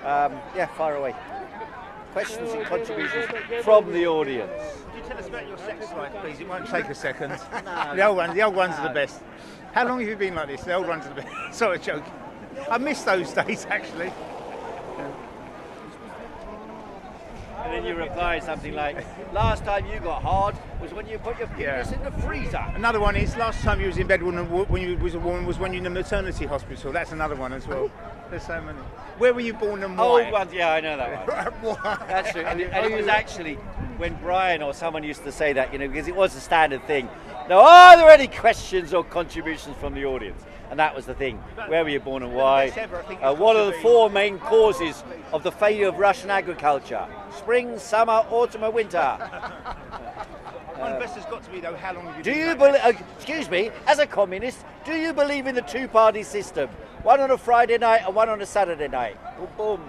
Yeah, fire away. Questions and contributions from the audience. Could you tell us about your sex life, please? It won't take a second. The old ones are the best. How long have you been like this? The old ones are the best. Sorry, joke. I miss those days, actually. And then you reply something like, last time you got hard was when you put your penis in the freezer. Another one is, last time you was in bed when you was a woman was when you were in the maternity hospital. That's another one as well. There's so many. Where were you born and why? Old ones, yeah, I know that one. That's true. And it was actually when Brian or someone used to say that, because it was a standard thing. Now, are there any questions or contributions from the audience? And that was the thing. Where were you born and why? What are the four main causes of the failure of Russian agriculture? Spring, summer, autumn, or winter? One best has got to be, though, how long have you do been you like believe? Excuse me, as a communist, do you believe in the two-party system? One on a Friday night and one on a Saturday night. Boom, boom.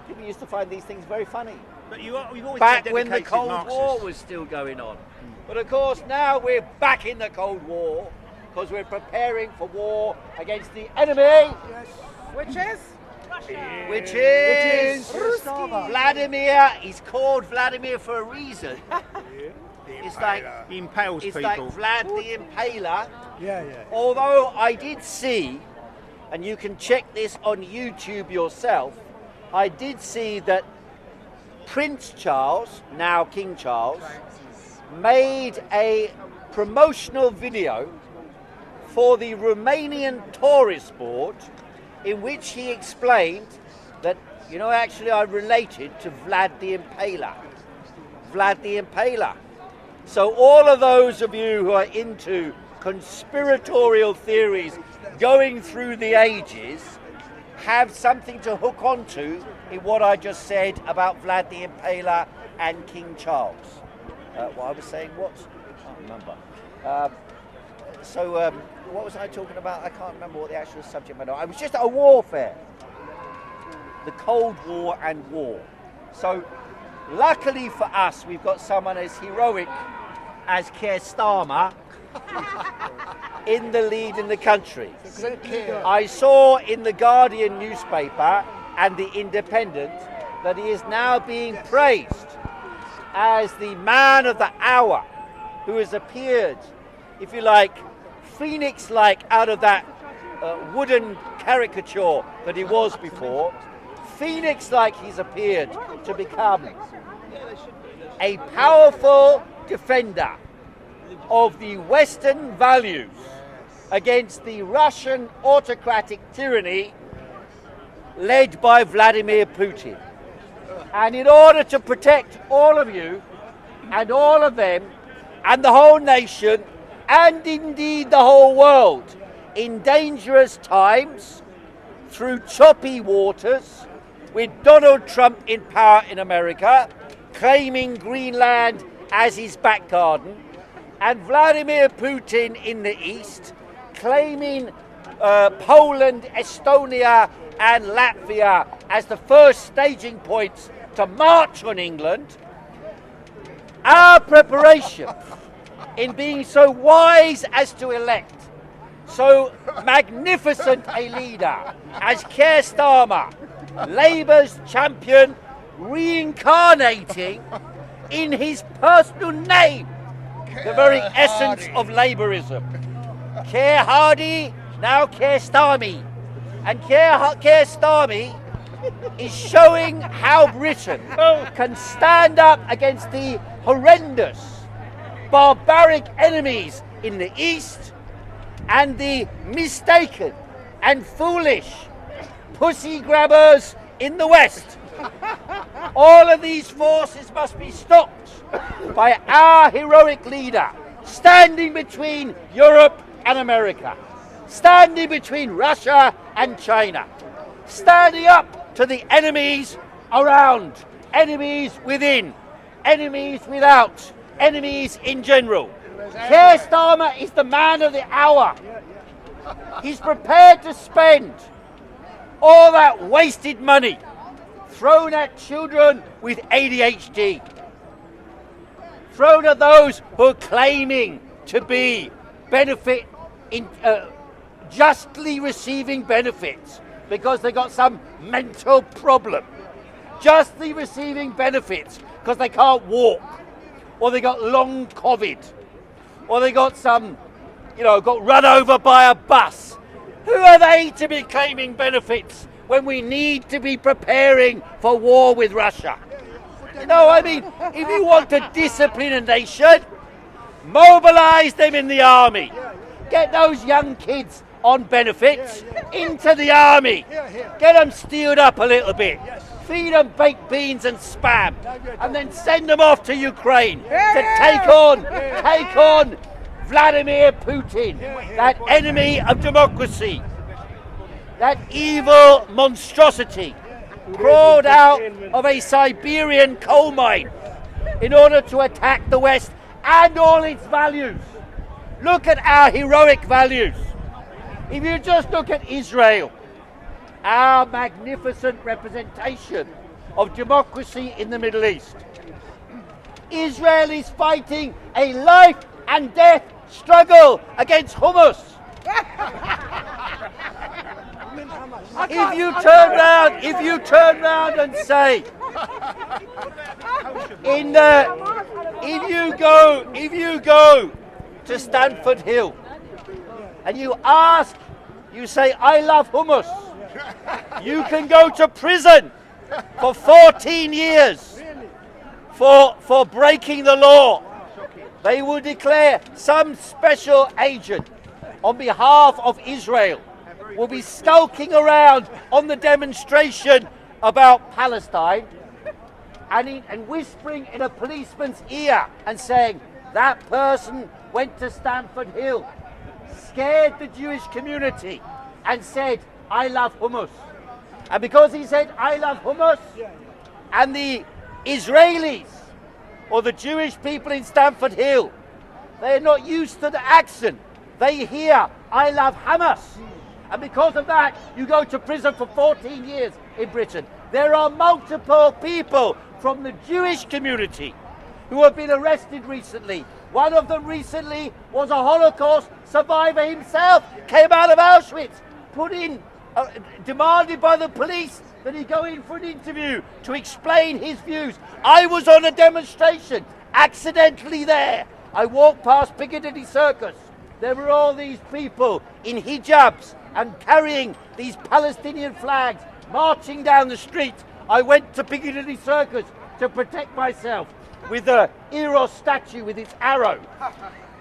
People used to find these things very funny. But you've always back been when the Cold Marxist. War was still going on. But of course, now we're back in the Cold War because we're preparing for war against the enemy. Yes. Which is? Russia. Which is Vladimir. He's called Vladimir for a reason. It's like he impales it's people. like Vlad the Impaler. Yeah. Although I did see, and you can check this on YouTube yourself, I did see that Prince Charles, now King Charles, made a promotional video for the Romanian tourist board in which he explained that, actually I related to Vlad the Impaler. Vlad the Impaler. So all of those of you who are into conspiratorial theories going through the ages have something to hook onto in what I just said about Vlad the Impaler and King Charles. What I was saying was, I can't remember. What was I talking about? I can't remember what the actual subject matter was. I was just at a warfare. The Cold War and war. So, luckily for us, we've got someone as heroic as Keir Starmer in the lead in the country. I saw in the Guardian newspaper and the Independent that he is now being praised as the man of the hour who has appeared, if you like, Phoenix-like out of that wooden caricature that he was before. Phoenix-like he's appeared to become a powerful defender of the Western values against the Russian autocratic tyranny led by Vladimir Putin. And in order to protect all of you and all of them and the whole nation and indeed the whole world in dangerous times through choppy waters with Donald Trump in power in America, claiming Greenland as his back garden, and Vladimir Putin in the east, claiming Poland, Estonia and Latvia as the first staging points to march on England, our preparation in being so wise as to elect so magnificent a leader as Keir Starmer, Labour's champion, reincarnating in his personal name the very essence of Labourism. Keir Hardy, now Keir Starmy. And Keir Starmy is showing how Britain can stand up against the horrendous, barbaric enemies in the East and the mistaken and foolish pussy grabbers in the West. All of these forces must be stopped by our heroic leader, standing between Europe and America, standing between Russia and China, standing up to the enemies around, enemies within, enemies without, enemies in general. Keir Starmer is the man of the hour. He's prepared to spend all that wasted money thrown at children with ADHD, thrown at those who are claiming to be justly receiving benefits because they got some mental problem. Justly receiving benefits because they can't walk, or they got long COVID, or they got got run over by a bus. Who are they to be claiming benefits when we need to be preparing for war with Russia? If you want to discipline a nation, mobilize them in the army. Get those young kids on benefits into the army. Get them steeled up a little bit. Feed them baked beans and spam, and then send them off to Ukraine to take on Vladimir Putin, that enemy of democracy, that evil monstrosity crawled out of a Siberian coal mine in order to attack the West and all its values. Look at our heroic values. If you just look at Israel, our magnificent representation of democracy in the Middle East. Israel is fighting a life and death struggle against Hamas. If you turn round and say, if you go to Stamford Hill and you say, I love hummus, you can go to prison for 14 years for breaking the law. They will declare some special agent on behalf of Israel will be skulking around on the demonstration about Palestine and whispering in a policeman's ear and saying, that person went to Stamford Hill, scared the Jewish community and said, I love hummus. And because he said, I love hummus, and the Israelis or the Jewish people in Stamford Hill, they're not used to the accent. They hear, I love Hamas. And because of that, you go to prison for 14 years in Britain. There are multiple people from the Jewish community who have been arrested recently. One of them recently was a Holocaust survivor himself, came out of Auschwitz, demanded by the police that he go in for an interview to explain his views. I was on a demonstration, accidentally there. I walked past Piccadilly Circus. There were all these people in hijabs and carrying these Palestinian flags, marching down the street. I went to Piccadilly Circus to protect myself with the Eros statue with its arrow.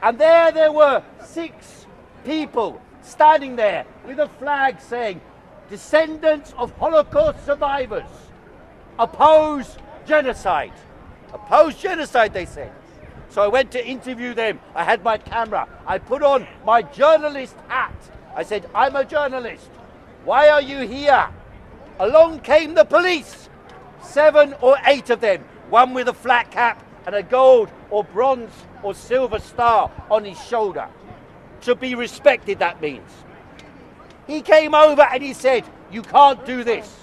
And there were 6 people standing there with a flag saying, descendants of Holocaust survivors, oppose genocide. Oppose genocide, they said. So I went to interview them. I had my camera. I put on my journalist hat. I said, I'm a journalist. Why are you here? Along came the police. 7 or 8 of them. One with a flat cap and a gold or bronze or silver star on his shoulder. To be respected, that means. He came over and he said, you can't do this.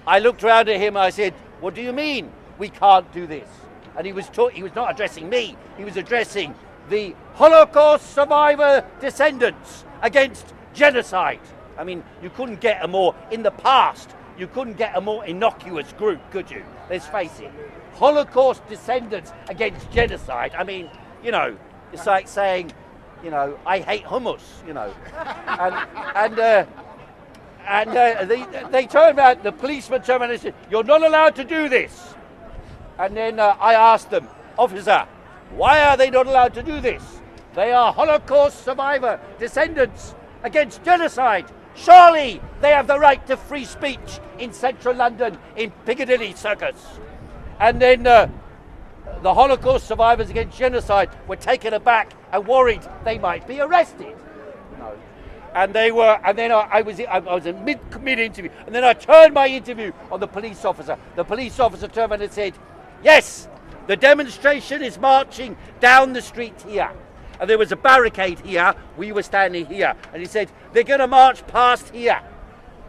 I looked around at him and I said, what do you mean we can't do this? And he was not addressing me, he was addressing the Holocaust survivor descendants against genocide. I mean, you couldn't get in the past, you couldn't get a more innocuous group, could you? Let's face it. Holocaust descendants against genocide. I mean, it's like saying, I hate hummus, they turned around, the policeman turned around and said, you're not allowed to do this. And then I asked them, officer, why are they not allowed to do this? They are Holocaust survivor descendants against genocide. Surely they have the right to free speech in central London in Piccadilly Circus. And then the Holocaust survivors against genocide were taken aback and worried they might be arrested. And they were, and then I was in mid interview, and then I turned my interview on the police officer. The police officer turned around and said, yes, the demonstration is marching down the street here. And there was a barricade here, we were standing here. And he said, they're going to march past here.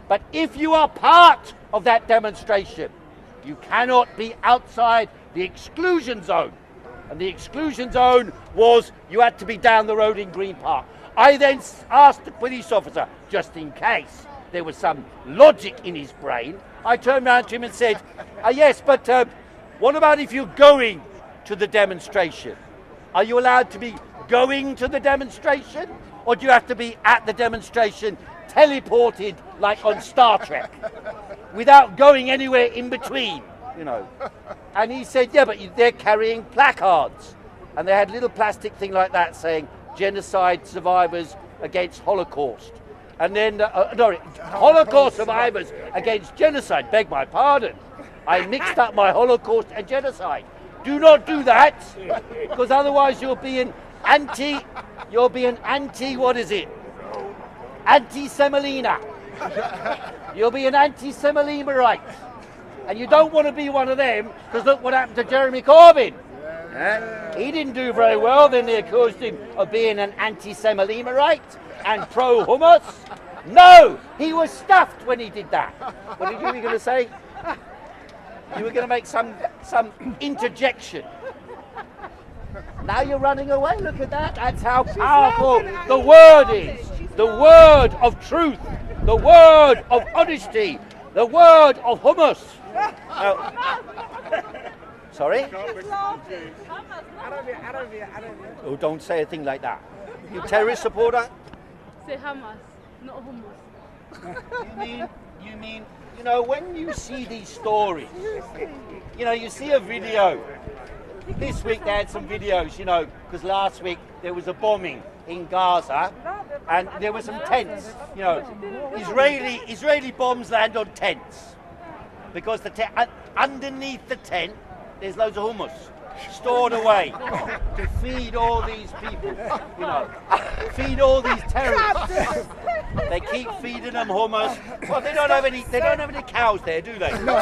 But if you are part of that demonstration, you cannot be outside the exclusion zone. And the exclusion zone was you had to be down the road in Green Park. I then asked the police officer, just in case, there was some logic in his brain, I turned around to him and said, yes, but what about if you're going to the demonstration? Are you allowed to be going to the demonstration? Or do you have to be at the demonstration, teleported like on Star Trek, without going anywhere in between, you know? And he said, yeah, but they're carrying placards. And they had a little plastic thing like that saying, genocide survivors against Holocaust. And then, Holocaust survivors against genocide. Beg my pardon. I mixed up my Holocaust and genocide. Do not do that, because otherwise you'll be an anti, what is it? Anti-Semolina. You'll be an anti-Semolina-right. And you don't want to be one of them, because look what happened to Jeremy Corbyn. He didn't do very well, then they accused him of being an anti-Semolina-right and pro-Hummus. No, he was stuffed when he did that. What did you were going to say? You were going to make some interjection. Now you're running away, look at that. That's how powerful the word is. The word of truth, the word of honesty, the word of hummus. Sorry? Oh, don't say a thing like that. You terrorist supporter? Say Hamas, not hummus. You mean, you know, when you see these stories, you know, you see a video. This week they had some videos, you know, because last week there was a bombing in Gaza and there were some tents, you know. Israeli bombs land on tents because underneath the tent there's loads of hummus stored away to feed all these people, you know, feed all these terrorists. They keep feeding them hummus. Well, they don't have any cows there, do they? No.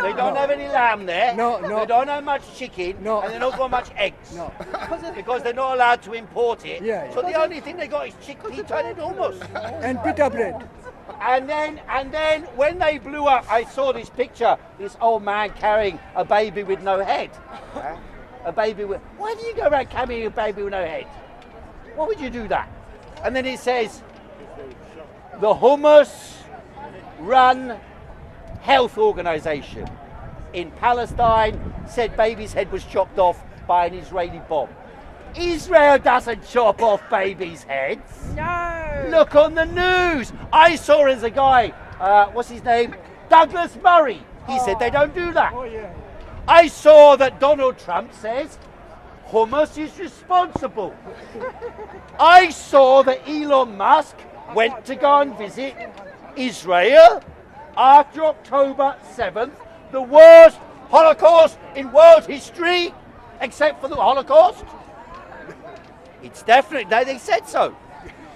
They don't have any lamb there. No. They don't have much chicken. No. And they don't got much eggs. No. Because they're not allowed to import it. Yeah. So the only thing they got is chickpea turned into hummus. And pita bread. And then when they blew up, I saw this picture, this old man carrying a baby with no head. A baby with... Why do you go around carrying a baby with no head? Why would you do that? And then it says, the Hummus Run Health Organization in Palestine said baby's head was chopped off by an Israeli bomb. Israel doesn't chop off babies' heads. No. Look on the news. I saw as a guy, what's his name? Douglas Murray. He said they don't do that. Oh, yeah. I saw that Donald Trump says hummus is responsible. I saw that Elon Musk went to go and visit Israel after October 7th, the worst Holocaust in world history, except for the Holocaust. It's definitely, they said so.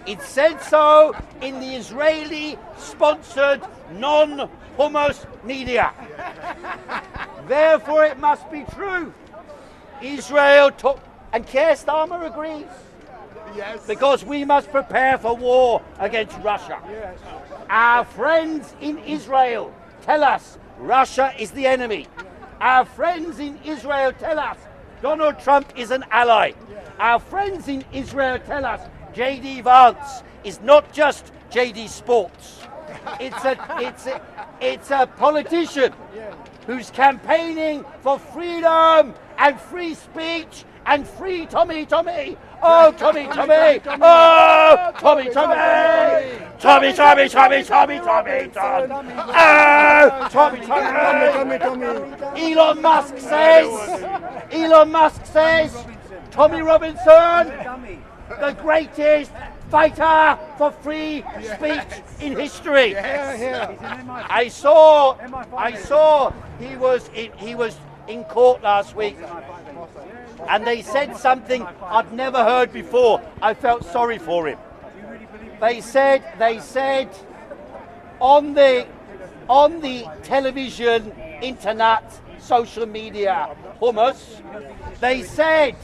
It said so in the Israeli-sponsored non-hummus media. Therefore, it must be true. Israel took, and Keir Starmer agrees. Yes. Because we must prepare for war against Russia. Yes. Our friends in Israel tell us Russia is the enemy. Our friends in Israel tell us Donald Trump is an ally. Our friends in Israel tell us J.D. Vance is not just J.D. Sports. It's a politician who's campaigning for freedom and free speech and free Tommy. Oh, Tommy. Oh, Tommy. Tommy. Elon Musk says, Tommy Robinson, the greatest fighter for free speech in history. I saw he was in court last week, and they said something I'd never heard before. I felt sorry for him. They said on the television, internet, social media, hummus, they said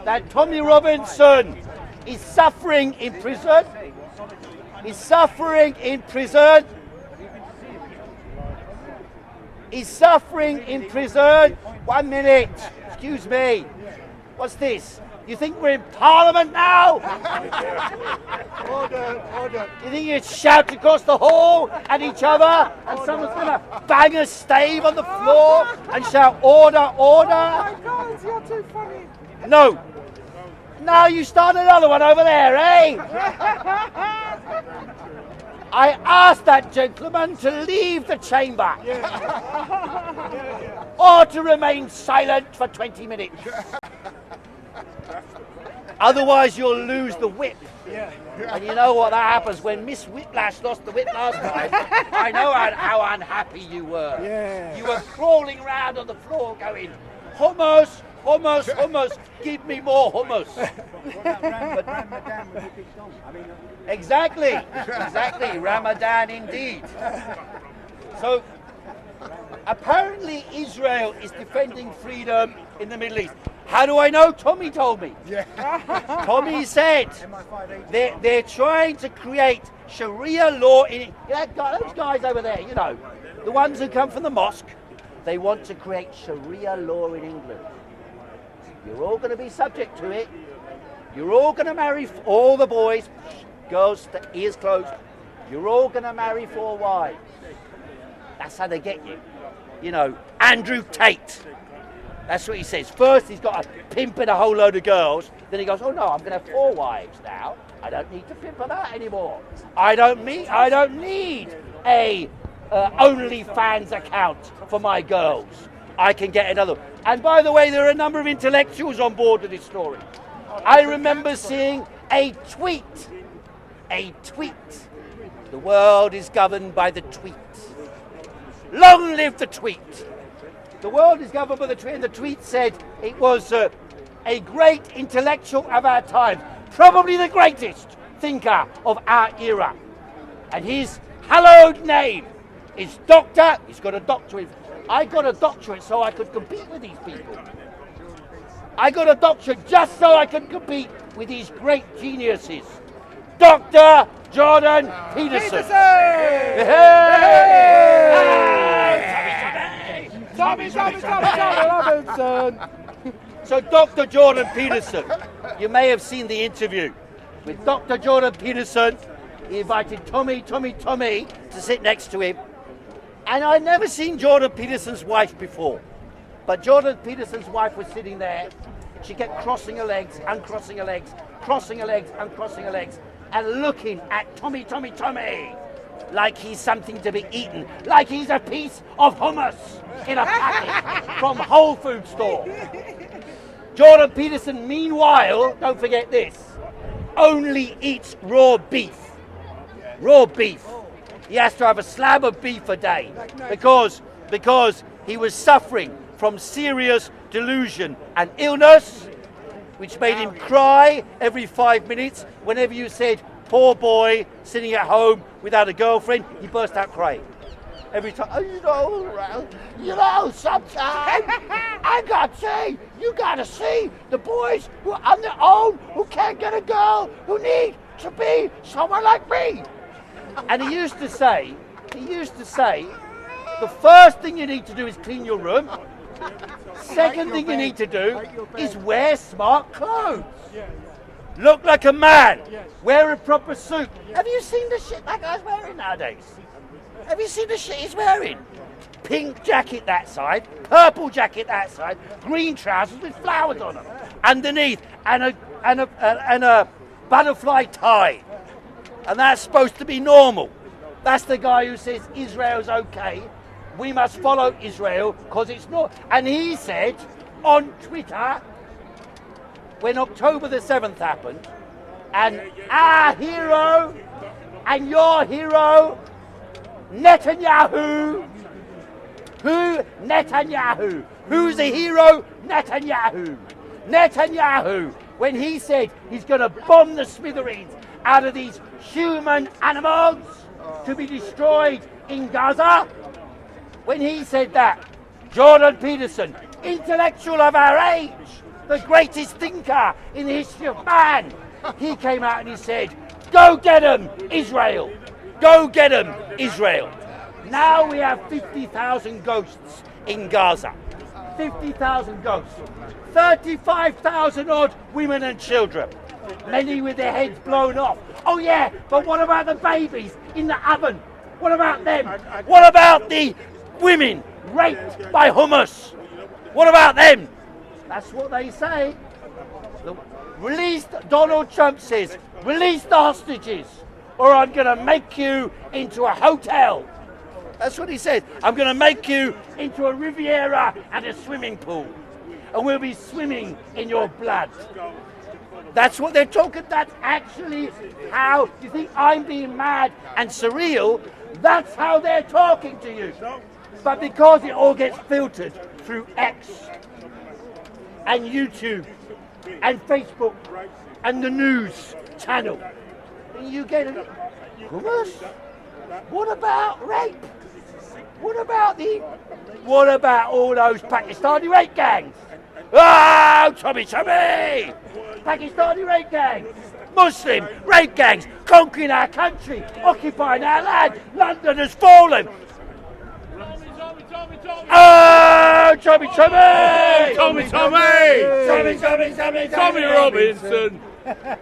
that Tommy Robinson is suffering in prison. He's suffering in prison. He's suffering in prison. 1 minute. Excuse me. What's this? You think we're in Parliament now? Order. You think you shout across the hall at each other and someone's going to bang a stave on the floor and shout, order, order? Guys, you're too funny. No. Now you start another one over there, eh? I asked that gentleman to leave the chamber. Or to remain silent for 20 minutes. Otherwise you'll lose the whip. And you know what that happens when Miss Whiplash lost the whip last time? I know how unhappy you were. Yeah. You were crawling around on the floor going, hummus, hummus, hummus, give me more hummus. Exactly, Ramadan indeed. So, apparently Israel is defending freedom in the Middle East. How do I know? Tommy told me. Tommy said they're trying to create Sharia law in those guys over there, you know, the ones who come from the mosque. They want to create Sharia law in England. You're all going to be subject to it. You're all going to marry all the boys, girls, ears closed. You're all going to marry 4 wives. That's how they get you. You know, Andrew Tate. That's what he says. First, he's got a pimp and a whole load of girls. Then he goes, oh no, I'm going to have 4 wives now. I don't need to pimp that anymore. I don't need a OnlyFans account for my girls. I can get another. And by the way, there are a number of intellectuals on board with this story. I remember seeing a tweet. The world is governed by the tweet. Long live the tweet. The world is governed by the tweet, and the tweet said it was a great intellectual of our time, probably the greatest thinker of our era. And his hallowed name is Doctor. He's got a doctorate. I got a doctorate so I could compete with these people. I got a doctorate just so I could compete with these great geniuses. Dr. Jordan Peterson. Tommy Robinson. So Dr. Jordan Peterson, you may have seen the interview with Dr. Jordan Peterson. He invited Tommy to sit next to him. And I'd never seen Jordan Peterson's wife before. But Jordan Peterson's wife was sitting there. She kept crossing her legs, uncrossing her legs, crossing her legs, uncrossing her legs, and looking at Tommy, like he's something to be eaten, like he's a piece of hummus in a packet from Whole Food store. Jordan Peterson, meanwhile, don't forget this, only eats raw beef. Raw beef. He has to have a slab of beef a day because he was suffering from serious delusion and illness, which made him cry every 5 minutes. Whenever you said, poor boy, sitting at home without a girlfriend, he burst out crying. Every time, sometimes you gotta see the boys who are on their own, who can't get a girl, who need to be someone like me. And he used to say, the first thing you need to do is clean your room. Second thing you need to do is wear smart clothes. Look like a man. Wear a proper suit. Have you seen the shit that guy's wearing nowadays? Have you seen the shit he's wearing? Pink jacket that side, purple jacket that side, green trousers with flowers on them underneath, and a butterfly tie. And that's supposed to be normal. That's the guy who says Israel's okay. We must follow Israel because it's not. And he said on Twitter, when October the 7th happened, and our hero and your hero, Netanyahu. Netanyahu. Who's the hero? Netanyahu. Netanyahu, when he said he's going to bomb the smithereens out of these human animals to be destroyed in Gaza, when he said that, Jordan Peterson, intellectual of our age, the greatest thinker in the history of man, he came out and he said, go get them, Israel. Go get them, Israel. Now we have 50,000 ghosts in Gaza. 50,000 ghosts, 35,000 odd women and children, many with their heads blown off. Oh yeah, but what about the babies in the oven? What about them? What about the women raped by hummus? What about them? That's what they say. Release, Donald Trump says, release the hostages or I'm going to make you into a hotel. That's what he said. I'm going to make you into a Riviera and a swimming pool. And we'll be swimming in your blood. That's what they're talking. That's actually how you think I'm being mad and surreal. That's how they're talking to you. But because it all gets filtered through X and YouTube and Facebook and the news channel, you get it. Hummus? What about rape? What about all those Pakistani rape gangs? Oh, Tommy! Pakistani rape gangs, Muslim rape gangs, conquering our country, occupying our land. London has fallen. Oh, Tommy! Tommy Robinson!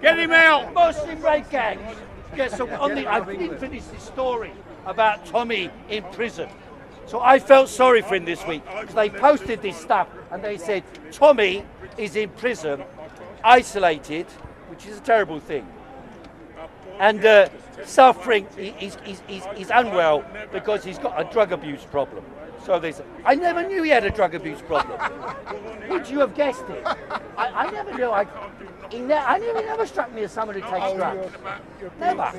Get him out! Muslim rape gangs. Yes, so I didn't finish this story about Tommy in prison. So I felt sorry for him this week because they posted this stuff and they said Tommy is in prison, isolated, which is a terrible thing, and suffering. He's unwell because he's got a drug abuse problem. So they said, I never knew he had a drug abuse problem. Would you have guessed it? I never knew. He never struck me as someone who takes drugs. Never.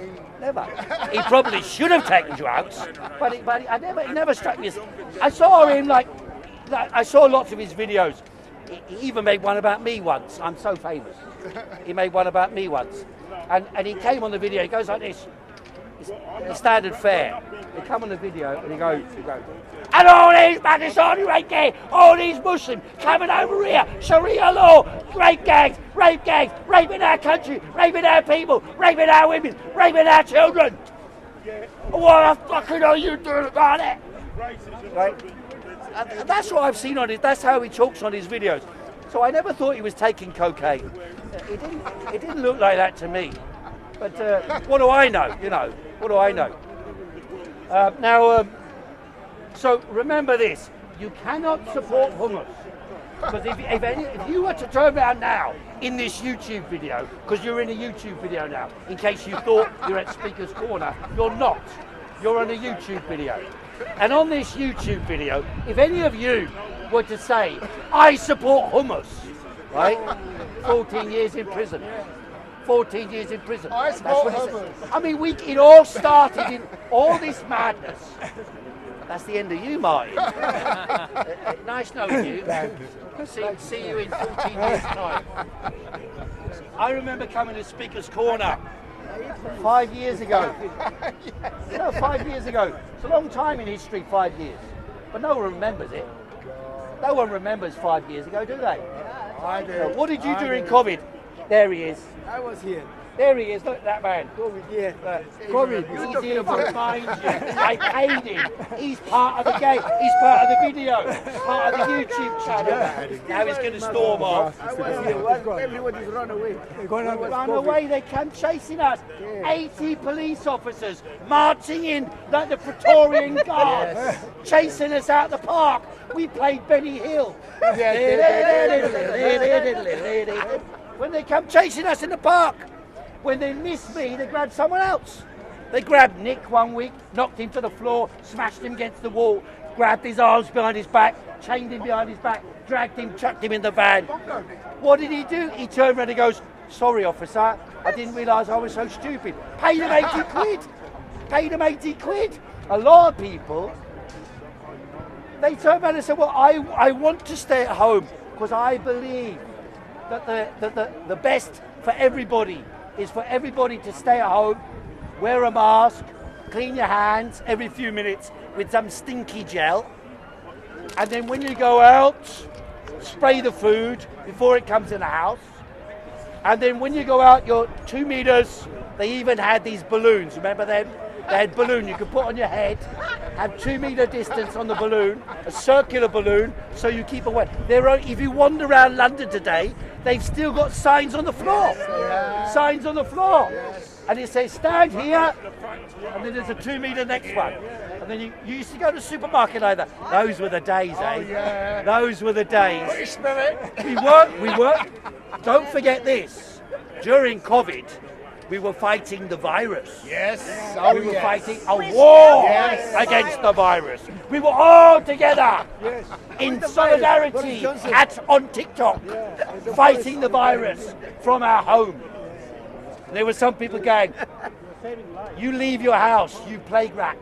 He probably should have taken drugs, but he never struck me as. I saw him like I saw lots of his videos. He even made one about me once. I'm so famous. He made one about me once, and he came on the video. He goes like this. It's the standard fare. They come on the video and he goes. And all these Pakistani rape gangs, all these Muslims coming over here, Sharia law, rape gangs, raping our country, raping our people, raping our women, raping our children. What the fucking are you doing about it? Right? And that's what I've seen on it. That's how he talks on his videos. So I never thought he was taking cocaine. It didn't look like that to me. But what do I know? What do I know? So remember this, you cannot support hummus. Because if you were to turn around now in this YouTube video, because you're in a YouTube video now, in case you thought you're at Speaker's Corner, you're not. You're on a YouTube video. And on this YouTube video, if any of you were to say, I support hummus, right? 14 years in prison. 14 years in prison. That's what it says. I mean, it all started in all this madness. That's the end of you, Martin. Nice knowing you. See you in 14 years' time. I remember coming to Speaker's Corner 5 years ago. 5 years ago. It's a long time in history, 5 years. But no one remembers it. No one remembers 5 years ago, do they? I do. What did you do in COVID? There he is. I was here. There he is, look at that man. COVID, yeah. COVID. He's here to remind you. I paid him. He's part of the game. He's part of the video. Part of the YouTube channel. Now he's going to storm off. I was here. Everybody's run away. Run away, they come chasing us. 80 police officers marching in like the Praetorian Guards, chasing us out the park. We played Benny Hill. When they come chasing us in the park, when they miss me, they grab someone else. They grabbed Nick one week, knocked him to the floor, smashed him against the wall, grabbed his arms behind his back, chained him behind his back, dragged him, chucked him in the van. What did he do? He turned around and goes, sorry officer, I didn't realise I was so stupid. Paid him 80 quid. Paid him 80 quid. A lot of people, they turned around and said, well, I want to stay at home because I believe that the best for everybody is for everybody to stay at home, wear a mask, clean your hands every few minutes with some stinky gel, and then when you go out, spray the food before it comes in the house, and then when you go out, you're 2 meters. They even had these balloons, remember them? They had balloon you could put on your head, have 2 metre distance on the balloon, a circular balloon, so you keep away. If you wander around London today, they've still got signs on the floor. Signs on the floor. And it says, stand here, and then there's a 2 metre next one. And then you used to go to the supermarket like that. Those were the days, eh? Those were the days. British spirit. We were. Don't forget this. During COVID, we were fighting the virus. Yes. We were fighting a war against the virus. We were all together in solidarity on TikTok, fighting the virus from our home. And there were some people going, you leave your house, you plague rat.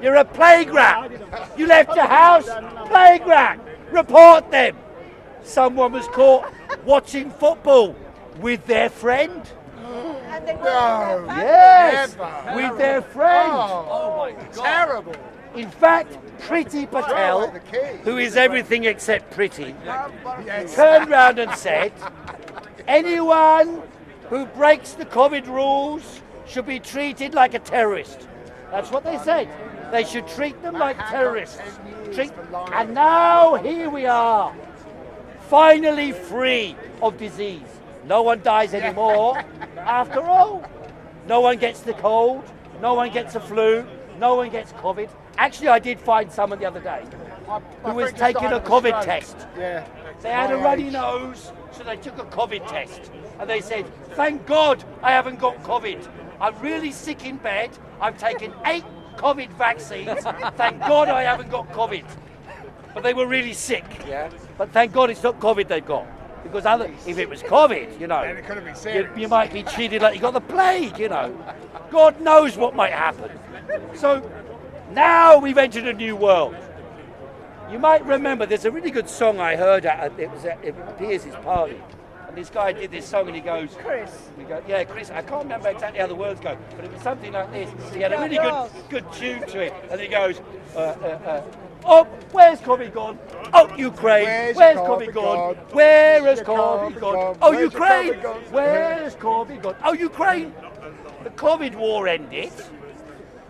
You're a plague rat. You left your house, plague rat. Report them. Someone was caught watching football with their friend. Yes, with their friend. Oh my God. Terrible. In fact, Priti Patel, who is everything except pretty, turned round and said, anyone who breaks the COVID rules should be treated like a terrorist. That's what they said. They should treat them like terrorists. And now here we are, finally free of disease. No one dies anymore. After all, no one gets the cold, no one gets the flu, no one gets COVID. Actually, I did find someone the other day who was taking a COVID test. Yeah. They had a runny nose, so they took a COVID test. And they said, thank God I haven't got COVID. I'm really sick in bed. I've taken 8 COVID vaccines. Thank God I haven't got COVID. But they were really sick. Yeah. But thank God it's not COVID they've got. Because if it was COVID, then it could have been serious. you might be treated like you got the plague, God knows what might happen. So now we've entered a new world. You might remember there's a really good song I heard at Pierce's party. And this guy did this song and he goes, Chris. We go, yeah, Chris. I can't remember exactly how the words go, but it was something like this. He had a really good tune to it. And he goes, oh, where's COVID gone? Oh, Ukraine. Where's COVID gone? Where has COVID gone? Oh, Ukraine. Where's COVID gone? Oh, Ukraine. The COVID war ended.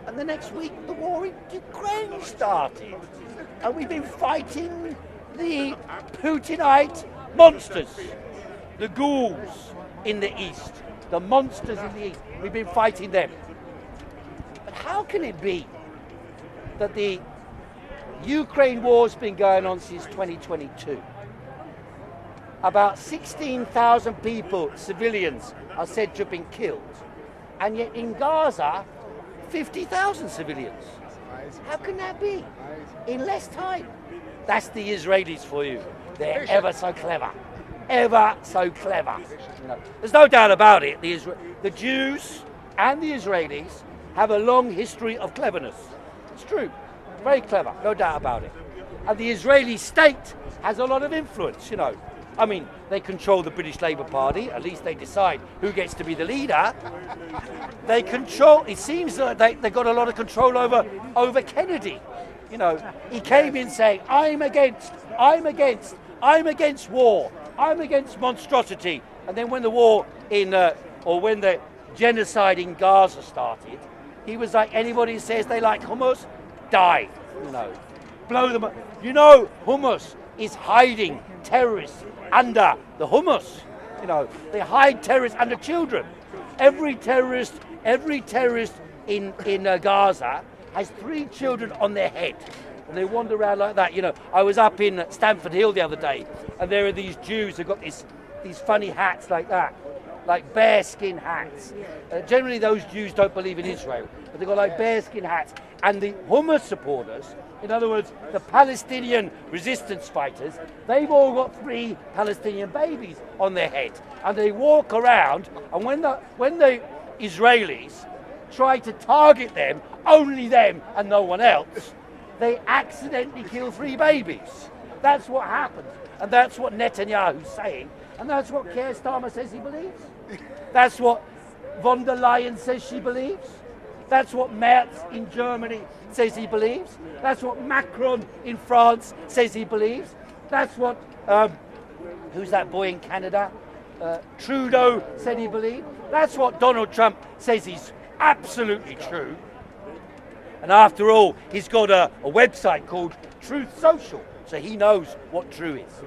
And the next week, the war in Ukraine started. And we've been fighting the Putinite monsters. The ghouls in the east, the monsters in the east, we've been fighting them. But how can it be that the Ukraine war's been going on since 2022? About 16,000 people, civilians, are said to have been killed. And yet in Gaza, 50,000 civilians. How can that be? In less time. That's the Israelis for you. They're ever so clever. Ever so clever. There's no doubt about it. The Jews and the Israelis have a long history of cleverness. It's true. Very clever, no doubt about it. And the Israeli state has a lot of influence, I mean, they control the British Labour Party, at least they decide who gets to be the leader. They control, it seems like they got a lot of control over Kennedy. He came in saying, I'm against war. I'm against monstrosity. And then when the war when the genocide in Gaza started, he was like, anybody who says they like hummus, die. Blow them up. Hummus is hiding terrorists under the hummus. They hide terrorists under children. Every terrorist in Gaza has 3 children on their head. And they wander around like that. I was up in Stamford Hill the other day, and there are these Jews who've got these funny hats like that, like bearskin hats. Generally, those Jews don't believe in Israel, but they've got like bearskin hats. And the Hamas supporters, in other words, the Palestinian resistance fighters, they've all got 3 Palestinian babies on their head, and they walk around. And when the Israelis try to target them, only them and no one else, they accidentally kill 3 babies. That's what happens. And that's what Netanyahu's saying. And that's what Keir Starmer says he believes. That's what von der Leyen says she believes. That's what Merz in Germany says he believes. That's what Macron in France says he believes. That's what, who's that boy in Canada? Trudeau said he believed. That's what Donald Trump says absolutely true. And after all, he's got a website called Truth Social, so he knows what true is.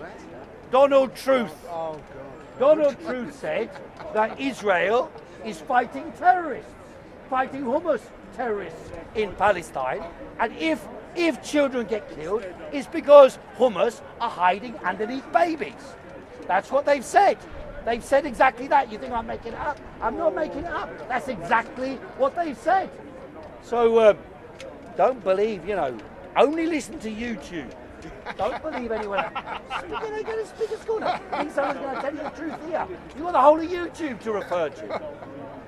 Donald Truth said that Israel is fighting terrorists, fighting Hamas terrorists in Palestine, and if children get killed, it's because Hamas are hiding underneath babies. That's what they've said. They've said exactly that. You think I'm making it up? I'm not making it up. That's exactly what they've said. So don't believe, only listen to YouTube. Don't believe anyone else. Get a speaker's corner. I think someone's going to tell you the truth here. You've got the whole of YouTube to refer to.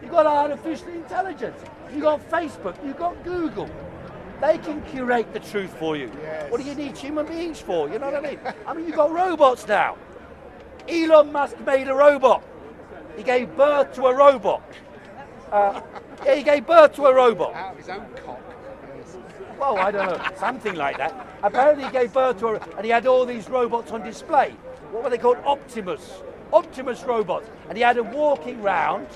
You've got artificial intelligence. You've got Facebook. You've got Google. They can curate the truth for you. Yes. What do you need human beings for? You know what I mean? I mean, you've got robots now. Elon Musk made a robot. He gave birth to a robot. He gave birth to a robot. Out of his own cock. Well, I don't know, something like that. Apparently he gave birth to and he had all these robots on display. What were they called? Optimus robots. And he had them walking round,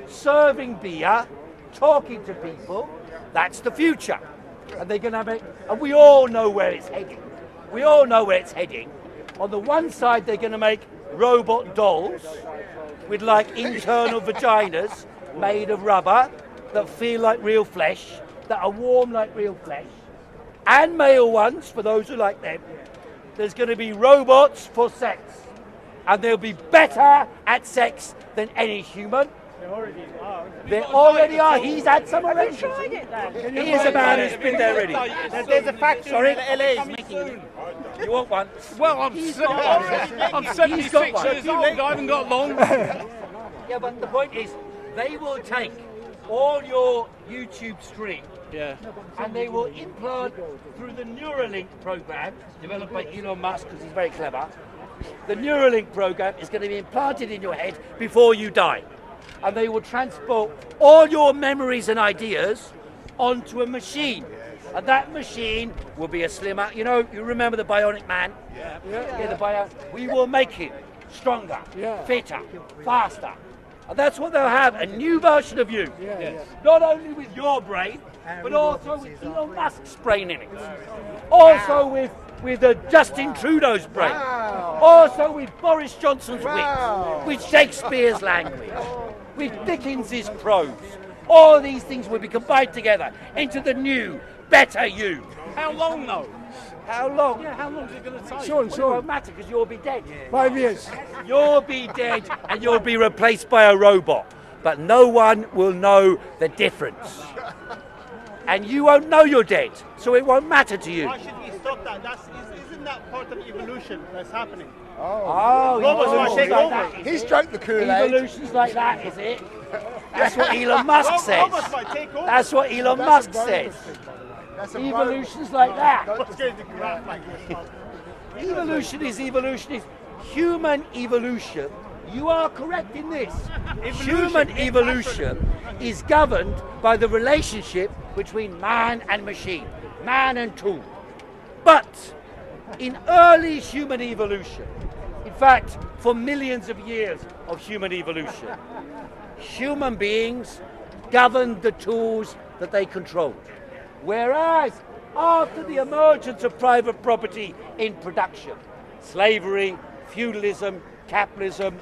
serving beer, talking to people. That's the future. And they're going to make, and we all know where it's heading. We all know where it's heading. On the one side, they're going to make robot dolls with like internal vaginas made of rubber that feel like real flesh, that are warm like real flesh, and male ones for those who like them. There's going to be robots for sex, and they'll be better at sex than any human. They already are. He's had some already. Tried it then. He is a man who's been there already. There's a factory that LA is making. You want one? Well, I'm 76 years old. I haven't got long. Yeah, but the point is, they will take all your YouTube stream, and they will implant through the Neuralink program developed by Elon Musk because he's very clever. The Neuralink program is going to be implanted in your head before you die, and they will transport all your memories and ideas onto a machine, and that machine will be a slimmer. You remember the Bionic Man? Yeah. We will make him stronger, fitter, faster. And that's what they'll have, a new version of you. Not only with your brain, but also with Elon Musk's brain in it. Also with Justin Trudeau's brain. Also with Boris Johnson's wit, with Shakespeare's language, with Dickens's prose. All these things will be combined together into the new, better you. How long though? How long? Yeah, how long is it going to take? Sean. It won't matter because you'll be dead. 5 years. You'll be dead and you'll be replaced by a robot. But no one will know the difference. And you won't know you're dead, so it won't matter to you. Why should we stop that? Isn't that part of evolution that's happening? Robots might take over. that. He's drank the Kool-Aid. Evolution's like that, is it? That's what Elon Musk says. Robots might take over. That's what Elon Musk says. Evolution's like that. Evolution is human evolution. You are correct in this. Human evolution is governed by the relationship between man and machine, man and tool. But in early human evolution, in fact, for millions of years of human evolution, human beings governed the tools that they controlled. Whereas after the emergence of private property in production, slavery, feudalism, capitalism,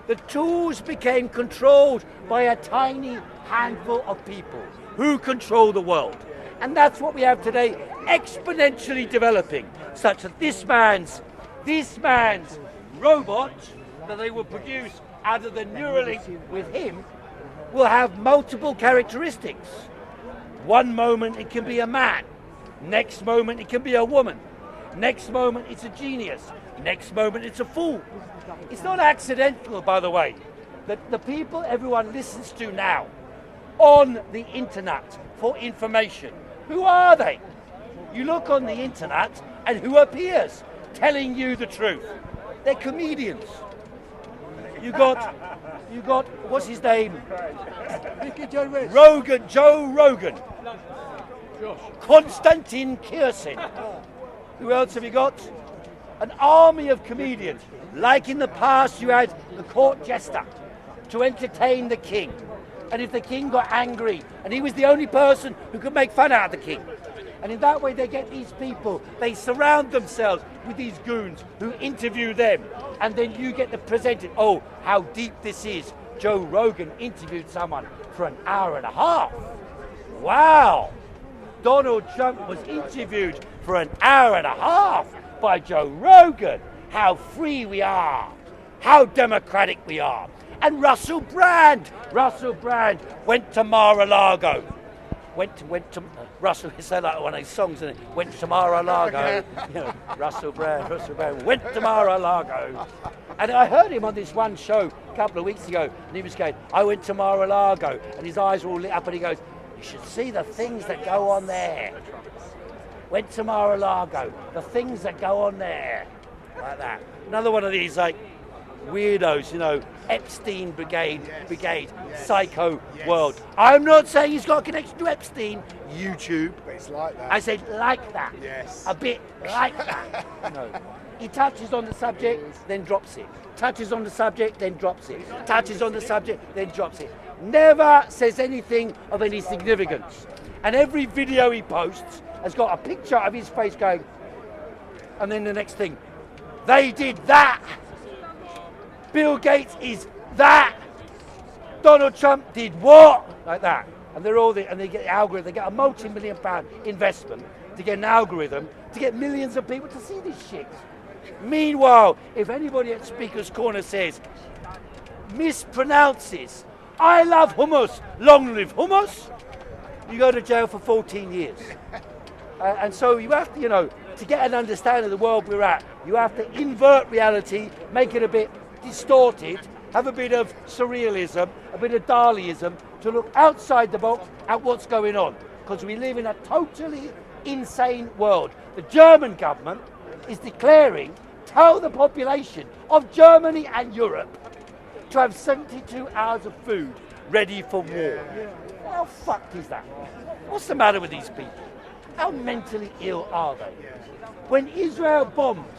the tools became controlled by a tiny handful of people who control the world. And that's what we have today, exponentially developing, such that this man's robot that they will produce out of the Neuralink with him will have multiple characteristics. One moment it can be a man, next moment it can be a woman, next moment it's a genius, next moment it's a fool. It's not accidental, by the way, that the people everyone listens to now on the internet for information, who are they? You look on the internet and who appears telling you the truth? They're comedians. You got what's his name? Joe Rogan. Konstantin Kirsin. Who else have you got? An army of comedians. Like in the past, you had the court jester to entertain the king. And if the king got angry, and he was the only person who could make fun out of the king. And in that way they get these people, they surround themselves with these goons who interview them. And then you get the presented, oh, how deep this is. Joe Rogan interviewed someone for an hour and a half. Wow. Donald Trump was interviewed for an hour and a half by Joe Rogan. How free we are. How democratic we are. And Russell Brand went to Mar-a-Lago. Went to Russell, he said like one of his songs, and went to Mar-a-Lago. You know, Russell Brand went to Mar-a-Lago. And I heard him on this one show a couple of weeks ago, and he was going, I went to Mar-a-Lago, and his eyes were all lit up, and he goes, you should see the things that go on there. Went to Mar-a-Lago, the things that go on there. Like that. Another one of these like weirdos, you know, Epstein brigade, psycho world. I'm not saying he's got a connection to Epstein, YouTube. But it's like that. I said like that. Yes. A bit like that. No. He touches on the subject, then drops it. Touches on the subject, then drops it. Touches on the subject, then drops it. Never says anything of any significance. And every video he posts has got a picture of his face going, and then the next thing, they did that. Bill Gates is that. Donald Trump did what? Like that. And they're all and they get the algorithm. They get a multi-million-pound investment to get an algorithm to get millions of people to see this shit. Meanwhile, if anybody at Speaker's Corner says, mispronounces, I love hummus, long live hummus, you go to jail for 14 years. And so you have to, you know, to get an understanding of the world we're at, you have to invert reality, make it a bit distorted, have a bit of surrealism, a bit of Daliism, to look outside the box at what's going on. Because we live in a totally insane world. The German government is declaring, tell the population of Germany and Europe to have 72 hours of food ready for war. How fucked is that? What's the matter with these people? How mentally ill are they? When Israel bombs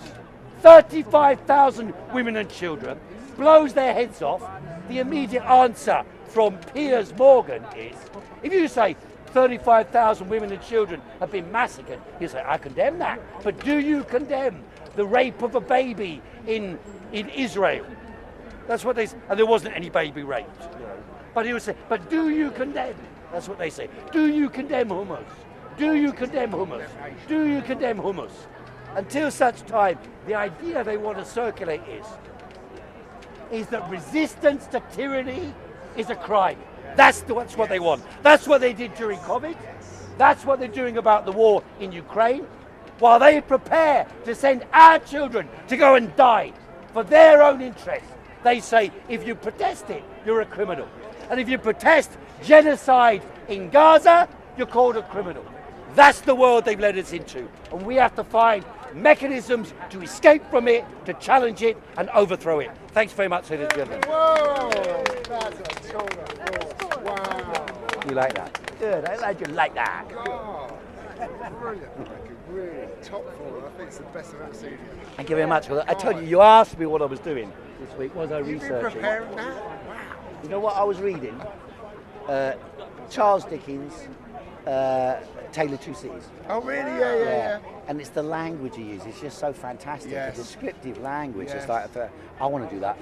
35,000 women and children, blows their heads off, the immediate answer from Piers Morgan is, if you say 35,000 women and children have been massacred, you say, I condemn that. But do you condemn the rape of a baby in Israel? That's what they say. And there wasn't any baby raped. But he would say, but do you condemn? That's what they say. Do you condemn hummus? Do you condemn hummus? Do you condemn hummus? Until such time, the idea they want to circulate is that resistance to tyranny is a crime. That's what they want. That's what they did during COVID. That's what they're doing about the war in Ukraine. While they prepare to send our children to go and die for their own interest, they say, if you protest it, you're a criminal. And if you protest genocide in Gaza, you're called a criminal. That's the world they've led us into. And we have to find mechanisms to escape from it, to challenge it, and overthrow it. Thanks very much, ladies and gentlemen. Whoa! That's a total. Wow. You like that? Good, I like you like that. God. Brilliant, really top form. I think it's the best I've ever seen you. Thank you very much. I told you, you asked me what I was doing this week. Was I You've been researching? preparing that? Wow. You know what I was reading? Charles Dickens, Tale of Two Cities. Oh, really? Yeah. And it's the language he uses. It's just so fantastic. Yes. The descriptive language. Yes. It's like, I want to do that.